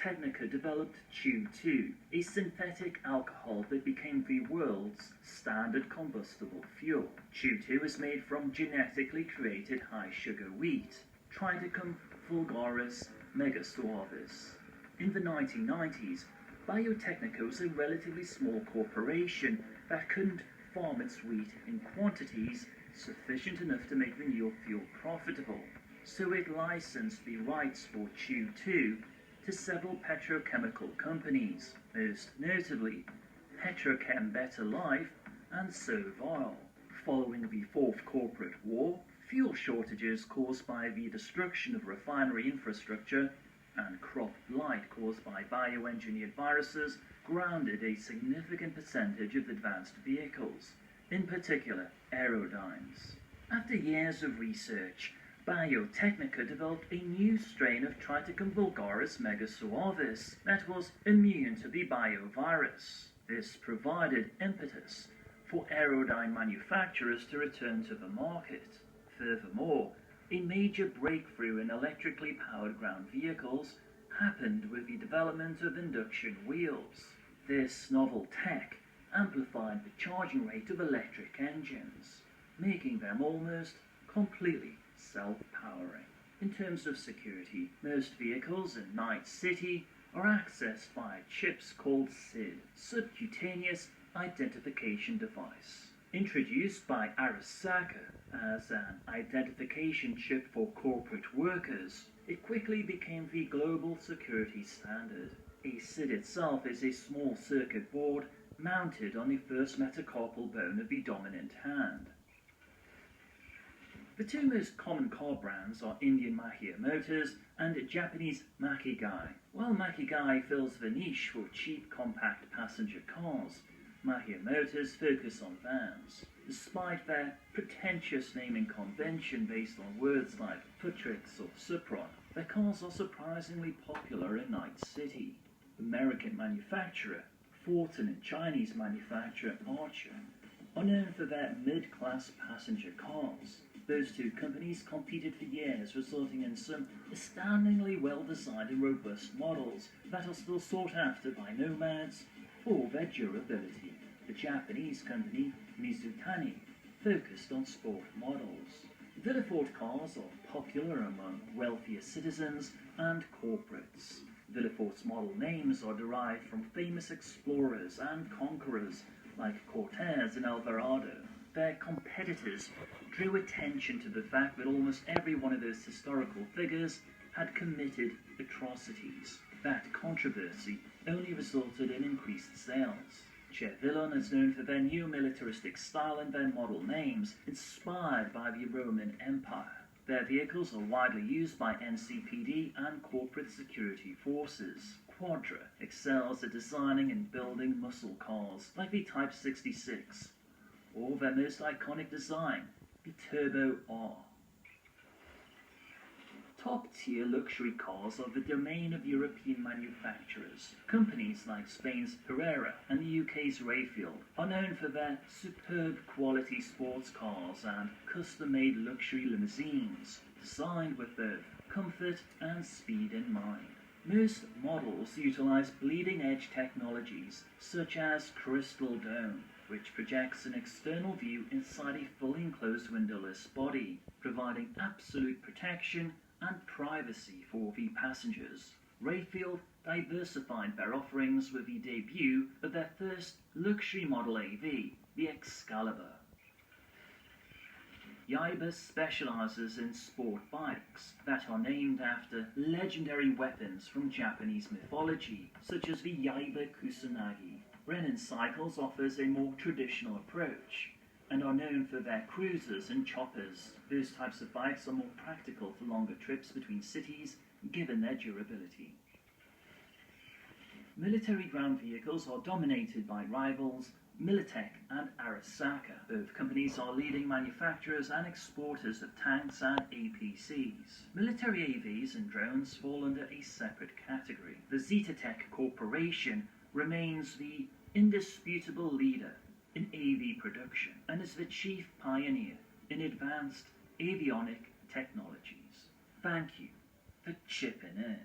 Technica developed Chew-2, a synthetic alcohol that became the world's standard combustible fuel. Chew-2 is made from genetically created high-sugar wheat, Triticum vulgaris megasuavis. In the 1990s, Biotechnica was a relatively small corporation that couldn't farm its wheat in quantities sufficient enough to make the new fuel profitable, so it licensed the rights for Chew-2 to several petrochemical companies, most notably Petrochem Better Life and Soval. Following the Fourth Corporate War, fuel shortages caused by the destruction of refinery infrastructure and crop blight caused by bioengineered viruses grounded a significant percentage of advanced vehicles, in particular aerodynes. After years of research, Biotechnica developed a new strain of Triticum vulgaris megasuavis that was immune to the biovirus. This provided impetus for aerodyne manufacturers to return to the market. Furthermore, a major breakthrough in electrically powered ground vehicles happened with the development of induction wheels. This novel tech amplified the charging rate of electric engines, making them almost completely self-powering. In terms of security, most vehicles in Night City are accessed by chips called SID, Subcutaneous Identification Device. Introduced by Arasaka as an identification chip for corporate workers, it quickly became the global security standard. A SID itself is a small circuit board mounted on the first metacarpal bone of the dominant hand. The two most common car brands are Indian Mahia Motors and Japanese Makigai. While Makigai fills the niche for cheap compact passenger cars, Mahia Motors focus on vans. Despite their pretentious naming convention based on words like Putrix or Supron, their cars are surprisingly popular in Night City. American manufacturer Fortin and Chinese manufacturer Archer are known for their mid-class passenger cars. Those two companies competed for years, resulting in some astoundingly well-designed and robust models that are still sought after by nomads for their durability. The Japanese company Mizutani focused on sport models. Villefort cars are popular among wealthier citizens and corporates. Villefort's model names are derived from famous explorers and conquerors like Cortez and Alvarado. Their competitors drew attention to the fact that almost every one of those historical figures had committed atrocities. That controversy only resulted in increased sales. Chervillon is known for their new militaristic style and their model names, inspired by the Roman Empire. Their vehicles are widely used by NCPD and corporate security forces. Quadra excels at designing and building muscle cars like the Type 66, or their most iconic design, the Turbo R. Top-tier luxury cars are the domain of European manufacturers. Companies like Spain's Herrera and the UK's Rayfield are known for their superb quality sports cars and custom-made luxury limousines, designed with both comfort and speed in mind. Most models utilize bleeding-edge technologies such as Crystal Dome, which projects an external view inside a fully enclosed windowless body, providing absolute protection and privacy for the passengers. Rayfield diversified their offerings with the debut of their first luxury model AV, the Excalibur. Yaiba specializes in sport bikes that are named after legendary weapons from Japanese mythology, such as the Yaiba Kusanagi. Renin Cycles offers a more traditional approach and are known for their cruisers and choppers. Those types of bikes are more practical for longer trips between cities, given their durability. Military ground vehicles are dominated by rivals Militech and Arasaka. Both companies are leading manufacturers and exporters of tanks and APCs. Military AVs and drones fall under a separate category. The Zetatech Corporation remains the indisputable leader in AV production and is the chief pioneer in advanced avionic technologies. Thank you for chipping in.